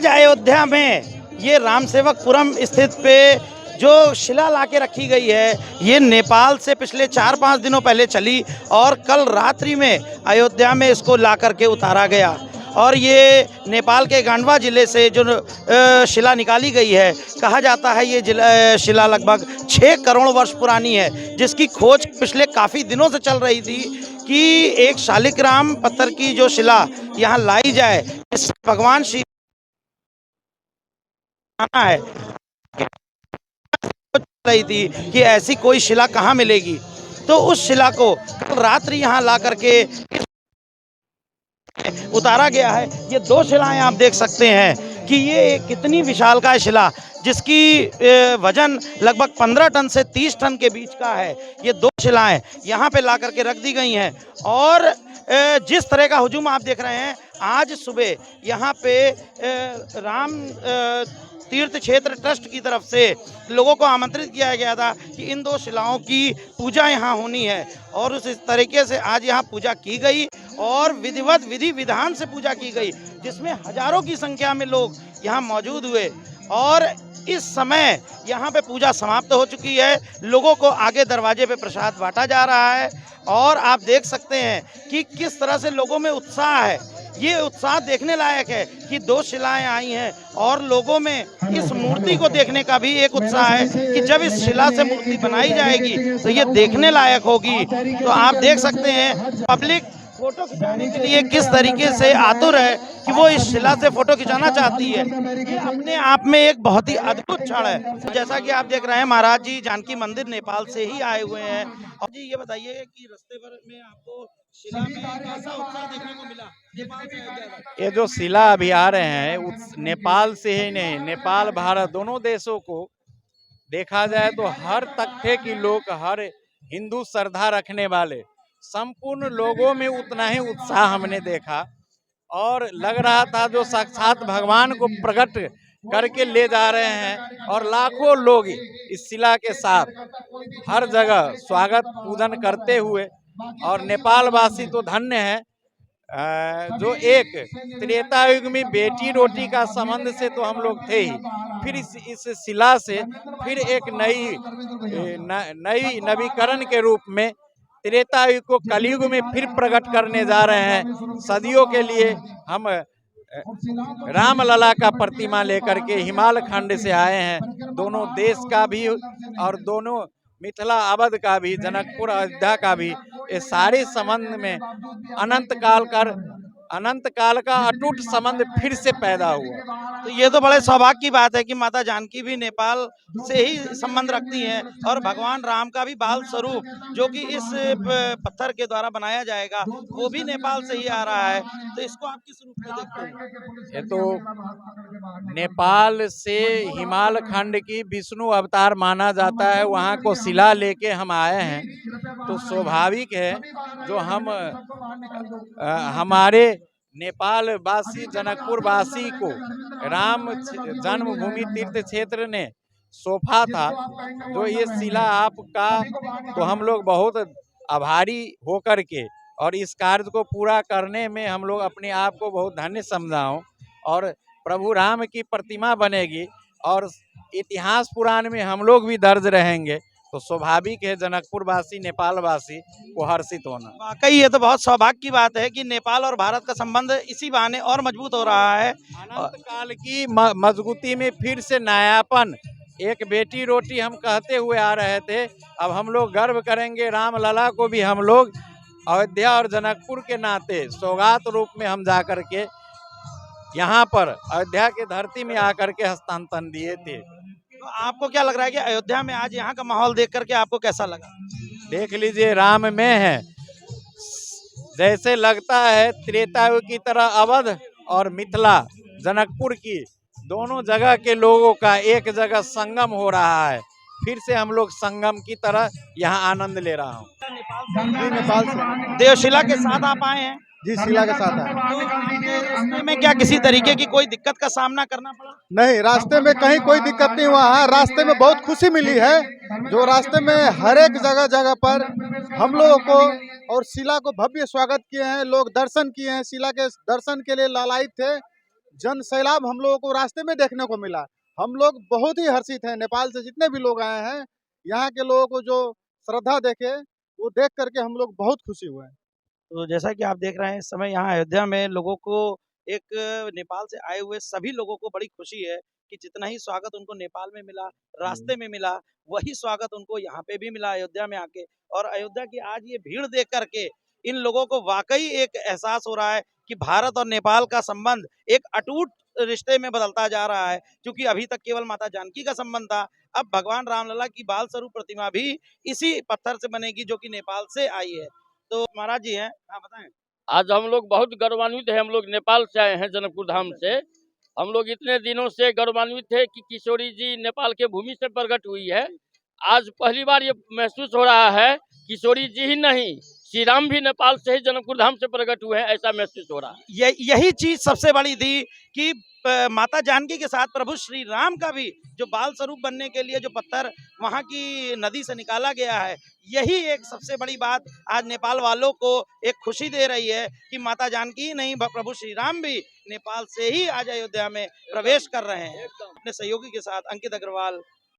आज अयोध्या में ये रामसेवकपुरम स्थित पे जो शिला लाके रखी गई है, ये नेपाल से पिछले 4-5 दिनों पहले चली और कल रात्रि में अयोध्या में इसको ला करके उतारा गया। और ये नेपाल के गांडवा जिले से जो शिला निकाली गई है, कहा जाता है ये शिला लगभग 6 करोड़ वर्ष पुरानी है, जिसकी खोज पिछले काफ़ी दिनों से चल रही थी कि एक शालिग्राम पत्थर की जो शिला यहाँ लाई जाए, इस भगवान श्री है रही थी कि ऐसी कोई शिला कहाँ मिलेगी। तो उस शिला को कल रात्रि यहाँ ला करके उतारा गया है। ये 2 शिलाएं आप देख सकते हैं कि ये कितनी विशालकाय शिला, जिसकी वजन लगभग 15 टन से 30 टन के बीच का है। ये 2 शिलाएं यहाँ पे ला करके रख दी गई हैं। और जिस तरह का हुजूम आप देख रहे हैं, आज सुबह यहाँ पे राम तीर्थ क्षेत्र ट्रस्ट की तरफ से लोगों को आमंत्रित किया गया था कि इन 2 शिलाओं की पूजा यहाँ होनी है। और उस तरीके से आज यहाँ पूजा की गई और विधि विधान से पूजा की गई, जिसमें हजारों की संख्या में लोग यहाँ मौजूद हुए। और इस समय यहाँ पे पूजा समाप्त हो चुकी है। लोगों को आगे दरवाजे पे प्रसाद बांटा जा रहा है और आप देख सकते हैं कि किस तरह से लोगों में उत्साह है। ये उत्साह देखने लायक है कि 2 शिलाएं आई हैं और लोगों में इस मूर्ति को देखने का भी एक उत्साह है कि जब इस शिला से मूर्ति बनाई जाएगी तो ये देखने लायक होगी। तो आप देख सकते हैं पब्लिक फोटो खिंचाने के लिए किस तरीके से आतुर है कि वो इस शिला से फोटो खिंचाना चाहती है। ये अपने आप में एक बहुत ही अद्भुत क्षण है। जैसा कि आप देख रहे हैं, महाराज जी जानकी मंदिर नेपाल से ही आए हुए हैं। और जी ये बताइए कि रास्ते भर में आपको शिला में कैसा उत्साह देखने को मिला नेपाल से अयोध्या तक? ये जो शिला अभी आ रहे हैं नेपाल से ही नहीं, नेपाल भारत दोनों देशों को देखा जाए तो हर तख्ते की लोग, हर हिंदू श्रद्धा रखने वाले संपूर्ण लोगों में उतना ही उत्साह हमने देखा। और लग रहा था जो साक्षात भगवान को प्रकट करके ले जा रहे हैं। और लाखों लोग इस शिला के साथ हर जगह स्वागत पूजन करते हुए। और नेपाल वासी तो धन्य है, जो एक त्रेता युग में बेटी रोटी का संबंध से तो हम लोग थे ही, फिर इस शिला से फिर एक नई नवीकरण के रूप में त्रेता युग को कलयुग में फिर प्रकट करने जा रहे हैं। सदियों के लिए हम रामलला का प्रतिमा लेकर के हिमालय खंड से आए हैं। दोनों देश का भी और दोनों मिथिला अवध का भी, जनकपुर अयोध्या का भी, ये सारे संबंध में अनंत काल का अटूट संबंध फिर से पैदा हुआ। तो ये तो बड़े सौभाग्य की बात है कि माता जानकी भी नेपाल से ही संबंध रखती हैं और भगवान राम का भी बाल स्वरूप जो कि इस पत्थर के द्वारा बनाया जाएगा वो भी नेपाल से ही आ रहा है। तो इसको आप किस रूप में देखते हैं? ये तो नेपाल से हिमालय खंड की विष्णु अवतार माना जाता है, वहाँ को शिला लेके हम आए हैं। तो स्वाभाविक है जो हम हमारे नेपाल वासी, जनकपुर वासी को राम जन्मभूमि तीर्थ क्षेत्र ने सौंपा था, जो ये शिला आपका, तो हम लोग बहुत आभारी होकर के और इस कार्य को पूरा करने में हम लोग अपने आप को बहुत धन्य समझाऊं। और प्रभु राम की प्रतिमा बनेगी और इतिहास पुराण में हम लोग भी दर्ज रहेंगे, तो स्वाभाविक है जनकपुर वासी, नेपाल वासी को हर्षित होना। वाकई ये तो बहुत सौभाग्य की बात है कि नेपाल और भारत का संबंध इसी बहाने और मजबूत हो रहा है। अनंत काल की मजबूती में फिर से नयापन, एक बेटी रोटी हम कहते हुए आ रहे थे, अब हम लोग गर्व करेंगे। रामलला को भी हम लोग अयोध्या और जनकपुर के नाते सौगात रूप में हम जाकर के यहाँ पर अयोध्या के धरती में आकर के हस्तांतरण दिए थे। तो आपको क्या लग रहा है कि अयोध्या में आज यहाँ का माहौल देख करके आपको कैसा लगा? देख लीजिए, राम में है, जैसे लगता है त्रेता युग की तरह अवध और मिथिला, जनकपुर की दोनों जगह के लोगों का एक जगह संगम हो रहा है। फिर से हम लोग संगम की तरह यहाँ आनंद ले रहा हूँ। नेपाल से देवशिला के साथ आप आए हैं? जी, शिला के साथ है। तो रास्ते में क्या किसी तरीके की कोई दिक्कत का सामना करना पड़ा? नहीं, रास्ते में कहीं कोई दिक्कत नहीं हुआ है। रास्ते में बहुत खुशी मिली है, जो रास्ते में हर एक जगह जगह पर हम लोगों को और शिला को भव्य स्वागत किए हैं। लोग दर्शन किए हैं, शिला के दर्शन के लिए लालायित थे। जन सैलाब हम लोगों को रास्ते में देखने को मिला। हम लोग बहुत ही हर्षित हैं। नेपाल से जितने भी लोग आए हैं, यहाँ के लोगों को जो श्रद्धा देखे वो देख करके हम लोग बहुत खुशी हुए हैं। तो जैसा कि आप देख रहे हैं इस समय यहाँ अयोध्या में लोगों को एक नेपाल से आए हुए सभी लोगों को बड़ी खुशी है कि जितना ही स्वागत उनको नेपाल में मिला, रास्ते में मिला, वही स्वागत उनको यहाँ पे भी मिला अयोध्या में आके। और अयोध्या की आज ये भीड़ देख करके इन लोगों को वाकई एक एहसास हो रहा है कि भारत और नेपाल का संबंध एक अटूट रिश्ते में बदलता जा रहा है। क्योंकि अभी तक केवल माता जानकी का संबंध था, अब भगवान रामलला की बाल स्वरूप प्रतिमा भी इसी पत्थर से बनेगी जो कि नेपाल से आई है। तो महाराज जी हैं, हाँ बताएं। आज हम लोग बहुत गौरवान्वित हैं। हम लोग नेपाल से आए हैं, जनकपुर धाम से। हम लोग इतने दिनों से गौरवान्वित थे कि किशोरी जी नेपाल के भूमि से प्रकट हुई है। आज पहली बार ये महसूस हो रहा है किशोरी जी ही नहीं, श्री राम भी नेपाल से ही जनकपुर धाम से प्रकट हुए हैं, ऐसा महसूस हो रहा है। यही चीज सबसे बड़ी थी कि माता जानकी के साथ प्रभु श्री राम का भी जो बाल स्वरूप बनने के लिए जो पत्थर वहां की नदी से निकाला गया है, यही एक सबसे बड़ी बात आज नेपाल वालों को एक खुशी दे रही है कि माता जानकी ही नहीं, प्रभु श्री राम भी नेपाल से ही आज अयोध्या में प्रवेश कर रहे हैं। अपने सहयोगी के साथ अंकित अग्रवाल,